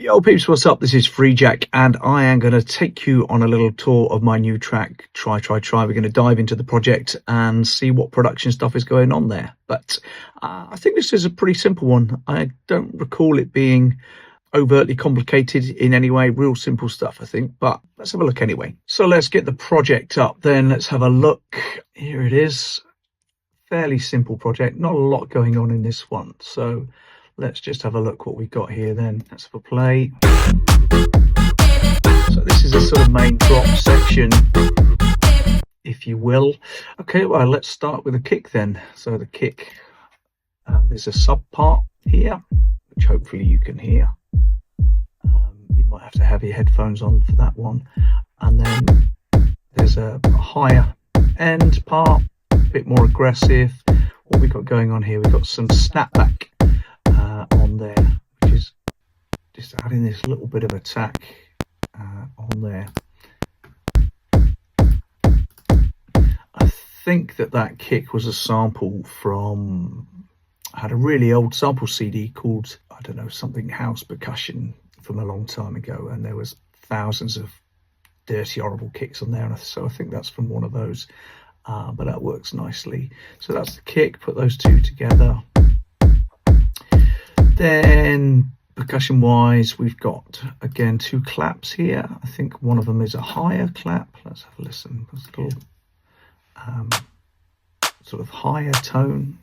Yo peeps, what's up? This is Freejak and I am going to take you on a little tour of my new track, Try. We're going to dive into the project and see what production stuff is going on there. But I think this is a pretty simple one. I don't recall it being overtly complicated in any way. Real simple stuff, I think. But let's have a look anyway. So let's get the project up then. Let's have a look. Here it is. Fairly simple project. Not a lot going on in this one. So let's just have a look what we got here then. Let's have a play. So this is a sort of main drop section, if you will. Okay, well, let's start with the kick then. So the kick, there's a sub part here, which hopefully you can hear. You might have to have your headphones on for that one. And then there's a higher end part, a bit more aggressive. What we got going on here, we've got some snapback on there, which is just adding this little bit of attack on there. I think that kick was a sample from, I had a really old sample CD called, I don't know, something house percussion from a long time ago, and there was thousands of dirty, horrible kicks on there, and so I think that's from one of those, but that works nicely. So that's the kick, put those two together. Then percussion wise, we've got again two claps here. I think one of them is a higher clap. Let's have a listen. There's a little sort of higher tone,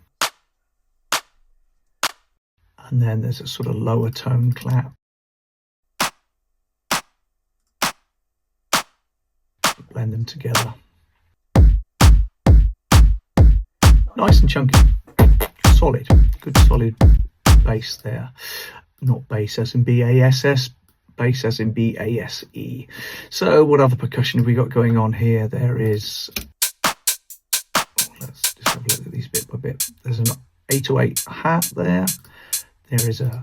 and then there's a sort of lower tone clap. Blend them together. Nice and chunky, solid, good solid bass there. Not bass as in B-A-S-S, bass as in B-A-S-E. So what other percussion have we got going on here? There is, let's just have a look at these bit by bit. There's an 808 hat there. There is a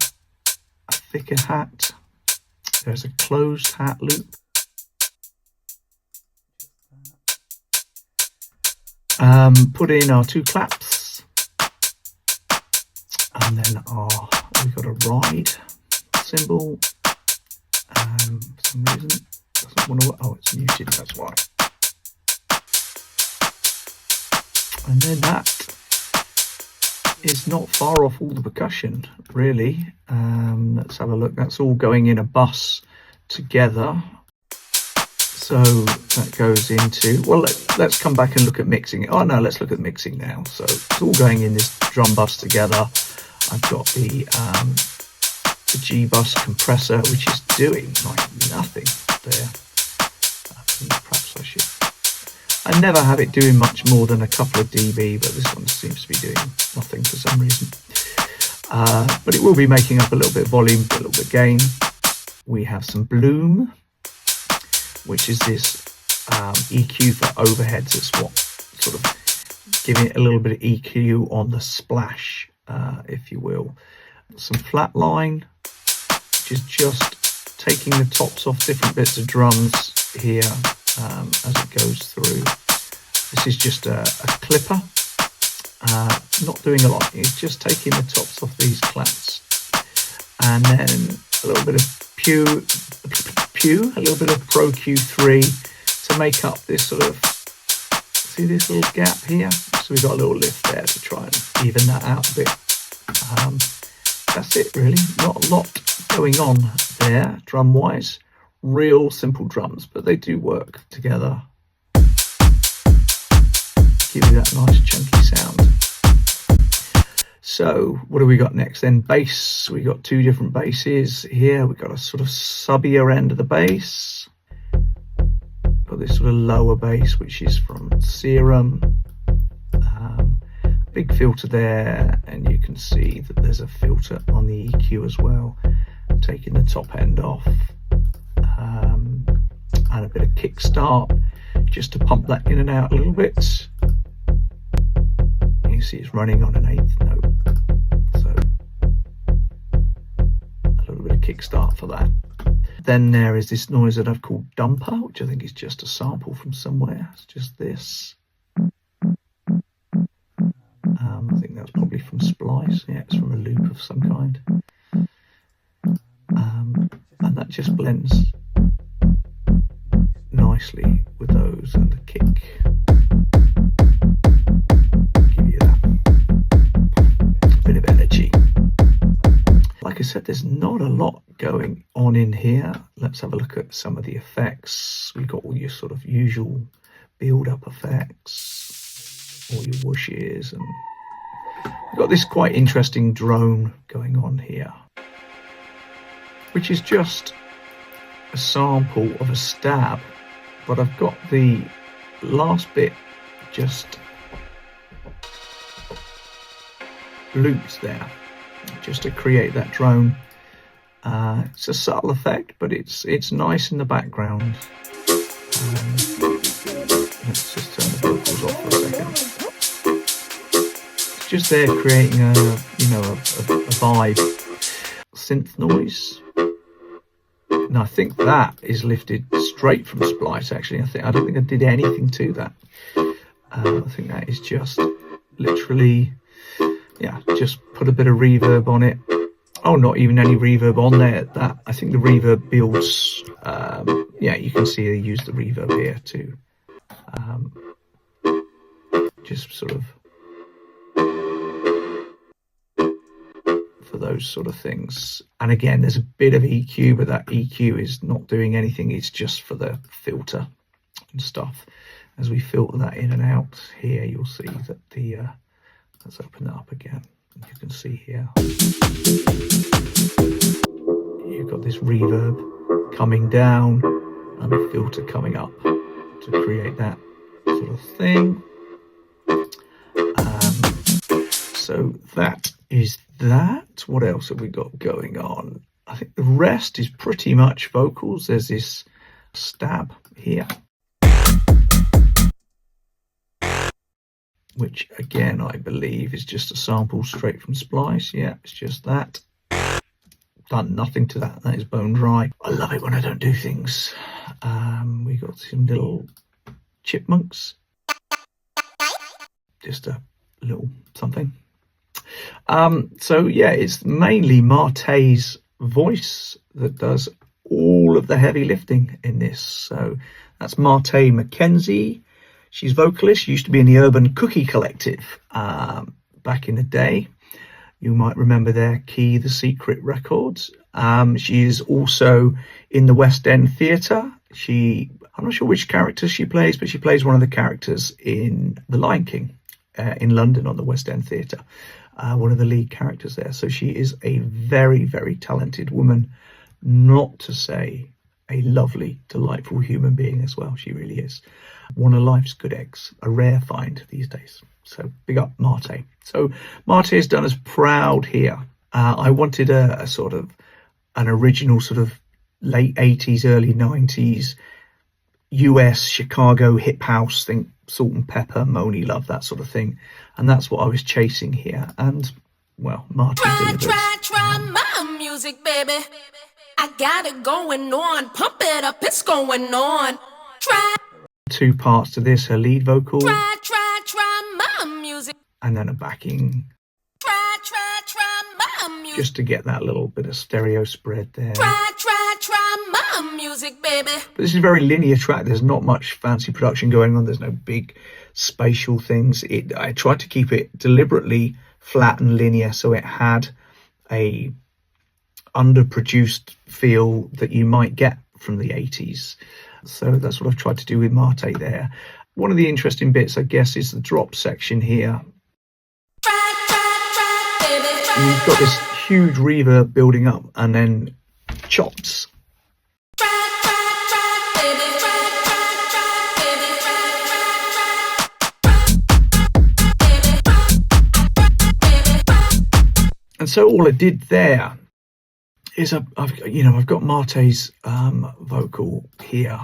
thicker hat. There's a closed hat loop. Put in our two claps, and then we've got a ride cymbal. For some reason doesn't want to. Oh, it's muted. That's why. And then that is not far off all the percussion, really. Let's have a look. That's all going in a bus together. So that goes into, well, let's come back and look at mixing it. Oh no, let's look at mixing now. So it's all going in this drum bus together. I've got the G bus compressor, which is doing like nothing there. Perhaps I should. I never have it doing much more than a couple of dB, but this one seems to be doing nothing for some reason. But it will be making up a little bit of volume, a little bit of gain. We have some bloom, which is this EQ for overheads. It's what sort of giving it a little bit of EQ on the splash, if you will. Some flat line, which is just taking the tops off different bits of drums here as it goes through. This is just a clipper, not doing a lot. It's just taking the tops off these claps, and then a little bit of a little bit of Pro Q3 to make up this sort of, see this little gap here? So we've got a little lift there to try and even that out a bit. That's it really, not a lot going on there drum wise. Real simple drums, but they do work together. Give you that nice chunky sound. So what do we got next then? Bass. We got two different basses here. We've got a sort of subbier end of the bass. Got this sort of lower bass, which is from Serum. Big filter there, and you can see that there's a filter on the EQ as well, taking the top end off. And a bit of kickstart just to pump that in and out a little bit. You can see it's running on an 8th note, so a little bit of kickstart for that. Then there is this noise that I've called dumper, which I think is just a sample from somewhere. It's just this. I think that's probably from Splice. Yeah, it's from a loop of some kind. just blends nicely with those, and the kick. Give you that bit of energy. Like I said, there's not a lot going on in here. Let's have a look at some of the effects. We've got all your sort of usual build-up effects, all your whooshes, and we've got this quite interesting drone going on here, which is just a sample of a stab, but I've got the last bit just looped there, just to create that drone. It's a subtle effect, but it's nice in the background. Let's just turn the vocals off for a second. It's just there creating a vibe. Synth noise. And I think that is lifted straight from Splice, actually. I don't think I did anything to that. I think that is just literally, yeah, just put a bit of reverb on it. Oh, not even any reverb on there. That, I think the reverb builds, yeah, you can see they use the reverb here too. Just sort of for those sort of things. And again, there's a bit of EQ, but that EQ is not doing anything. It's just for the filter and stuff. As we filter that in and out here, you'll see that the, let's open that up again. You can see here, you've got this reverb coming down and the filter coming up to create that sort of thing. So that is that. What else have we got going on? I think the rest is pretty much vocals. There's this stab here, which again I believe is just a sample straight from Splice. Yeah, it's just that. Done nothing to that. That is bone dry. I love it when I don't do things. We got some little chipmunks. Just a little something. So yeah, it's mainly Marte's voice that does all of the heavy lifting in this. So that's Marte Mackenzie. She's vocalist. She used to be in the Urban Cookie Collective back in the day. You might remember their Key the Secret records. She is also in the West End Theatre. I'm not sure which character she plays, but she plays one of the characters in The Lion King in London on the West End Theatre. One of the lead characters there. So she is a very, very talented woman, not to say a lovely, delightful human being as well. She really is. One of life's good eggs, a rare find these days. So big up Marte. So Marte has done us proud here. I wanted a sort of an original sort of late 80s, early 90s US Chicago hip house, think Salt and Pepper, Moni Love, that sort of thing. And that's what I was chasing here. And well, Marte delivers. Try my music, baby. I got it going on. Pump it up, it's going on. Try. Two parts to this, her lead vocal. Try my music. And then a backing. Try my music. Just to get that little bit of stereo spread there. Try my music, baby. But this is a very linear track. There's not much fancy production going on. There's no big spatial things. I tried to keep it deliberately flat and linear, so it had a underproduced feel that you might get from the 80s. So that's what I've tried to do with Marte there. One of the interesting bits, I guess, is the drop section here. And you've got this huge reverb building up and then chops. And so all I did there is I've got Marte's vocal here.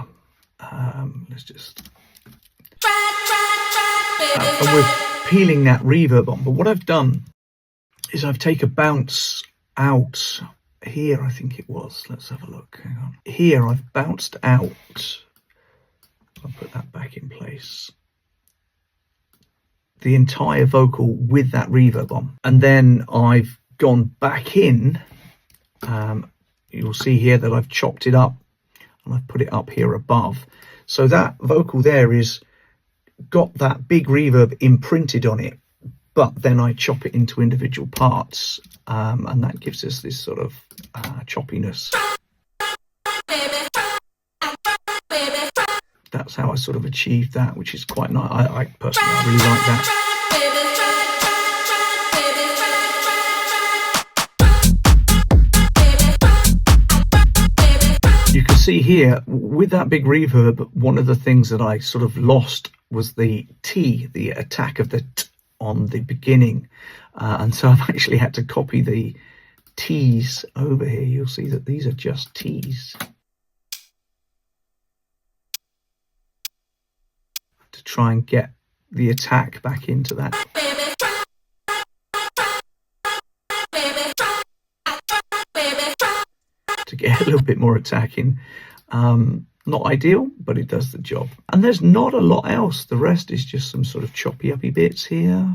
Let's just and we're peeling that reverb on. But what I've done is I've taken a bounce out here. I think it was. Let's have a look. Hang on. Here I've bounced out. I'll put that back in place. The entire vocal with that reverb on, and then I've gone back in you'll see here that I've chopped it up and I've put it up here above. So that vocal there is got that big reverb imprinted on it, but then I chop it into individual parts, and that gives us this sort of choppiness. That's how I sort of achieved that, which is quite nice. I personally, I really like that. You can see here with that big reverb, one of the things that I sort of lost was the T, the attack of the T on the beginning. And so I've actually had to copy the T's over here. You'll see that these are just T's, to try and get the attack back into that. To get a little bit more attacking. Not ideal, but it does the job. And there's not a lot else. The rest is just some sort of choppy uppy bits here.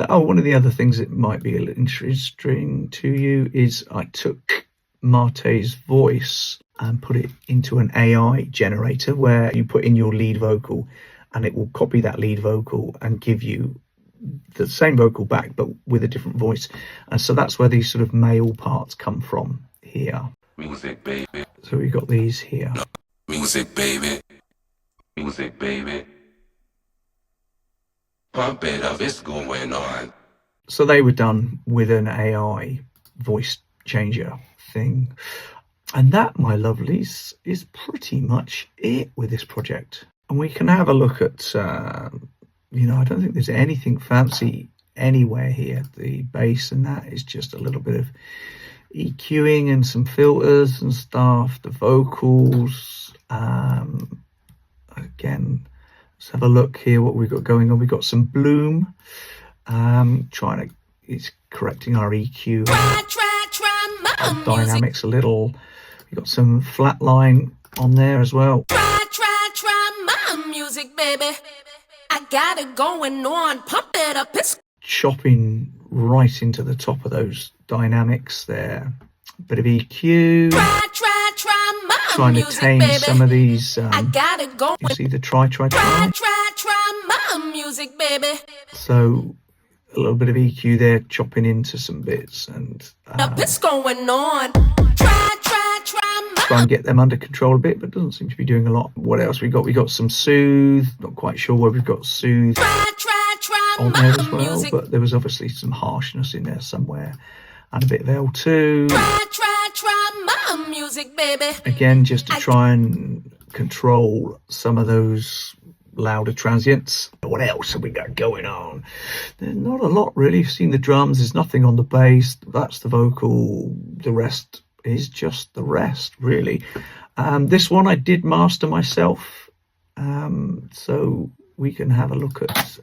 One of the other things that might be a little interesting to you is I took Marte's voice and put it into an AI generator where you put in your lead vocal and it will copy that lead vocal and give you the same vocal back but with a different voice. And so that's where these sort of male parts come from here. Music, baby. So we've got these here. Music, baby. Music, baby. Pump it up, it's going on. So they were done with an AI voice changer thing. And that, my lovelies, is pretty much it with this project. And we can have a look at, I don't think there's anything fancy anywhere here. The bass and that is just a little bit of EQing and some filters and stuff. The vocals, again, let's have a look here what we've got going on. We've got some bloom, it's correcting our EQ our dynamics a little. We've got some flat line on there as well. Try my music, baby. I got it going on. Pump it up. It's chopping right into the top of those dynamics there. Bit of EQ. try my Trying to music, tame baby. some of these. I got it going. You see the try. Try my music, baby. So a little bit of EQ there, chopping into some bits and It's going on. Try my. try and get them under control a bit, but doesn't seem to be doing a lot. What else we got? We got some soothe. Not quite sure where we've got soothe Try on my there as well, music. but there was obviously some harshness in there somewhere, and a bit of L2. Try my music, baby. Again, just to try and control some of those louder transients. What else have we got going on? There's not a lot really. You've seen the drums, there's nothing on the bass, that's the vocal, the rest is just the rest really. This one I did master myself, so we can have a look at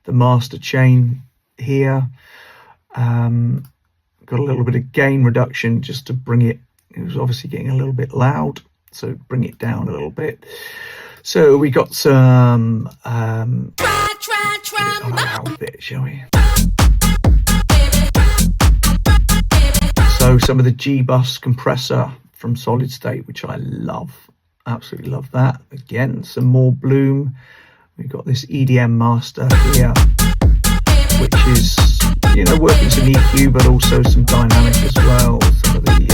the master chain here. Got a little bit of gain reduction just to bring it was obviously getting a little bit loud, so bring it down a little bit. So we got some Try loud bit, shall we? So some of the G-Bus compressor from Solid State, which I love, absolutely love that. Again, some more bloom. We've got this EDM master here, which is, working some EQ, but also some dynamic as well. Some of the,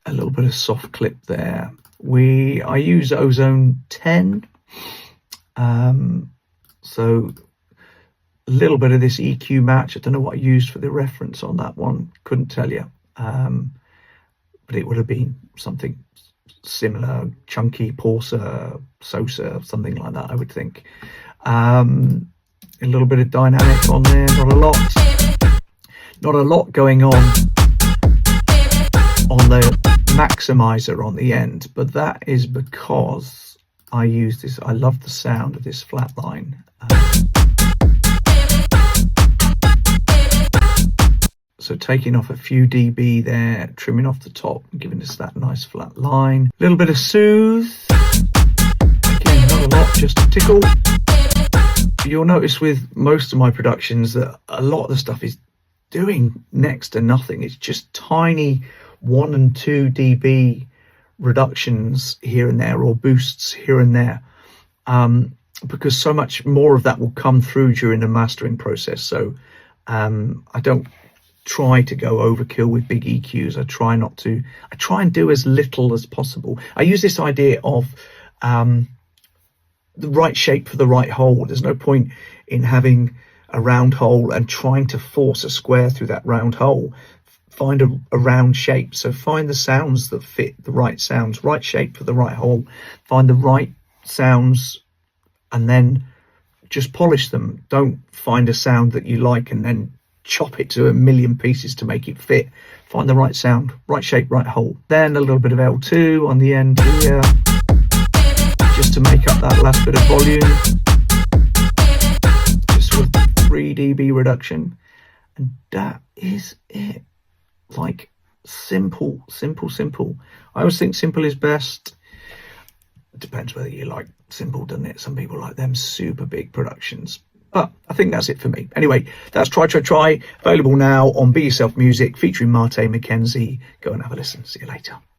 a little bit of soft clip there. I use Ozone 10, so a little bit of this EQ match. I don't know what I used for the reference on that one, couldn't tell you, but it would have been something similar, chunky, Porsa, Sosa, something like that, I would think. A little bit of dynamic on there, not a lot going on the maximizer on the end, but that is because I use this. I love the sound of this flat line. So taking off a few dB there, trimming off the top and giving us that nice flat line. A little bit of soothe, not a lot, just a tickle. You'll notice with most of my productions that a lot of the stuff is doing next to nothing. It's just tiny 1 and 2 dB reductions here and there, or boosts here and there, because so much more of that will come through during the mastering process. So I don't try to go overkill with big EQs. I try not to. I try and do as little as possible. I use this idea of the right shape for the right hole. There's no point in having a round hole and trying to force a square through that round hole. Find a round shape. So find the sounds that fit the right sounds, right shape for the right hole. Find the right sounds and then just polish them. Don't find a sound that you like and then chop it to a million pieces to make it fit. Find the right sound, right shape, right hole. Then a little bit of L2 on the end here, just to make up that last bit of volume. Just with 3 dB reduction. And that is it. Like, simple. I always think simple is best. It depends whether you like simple, doesn't it? Some people like them super big productions. But I think that's it for me. Anyway, that's Try. Available now on Be Yourself Music, featuring Marte McKenzie. Go and have a listen. See you later.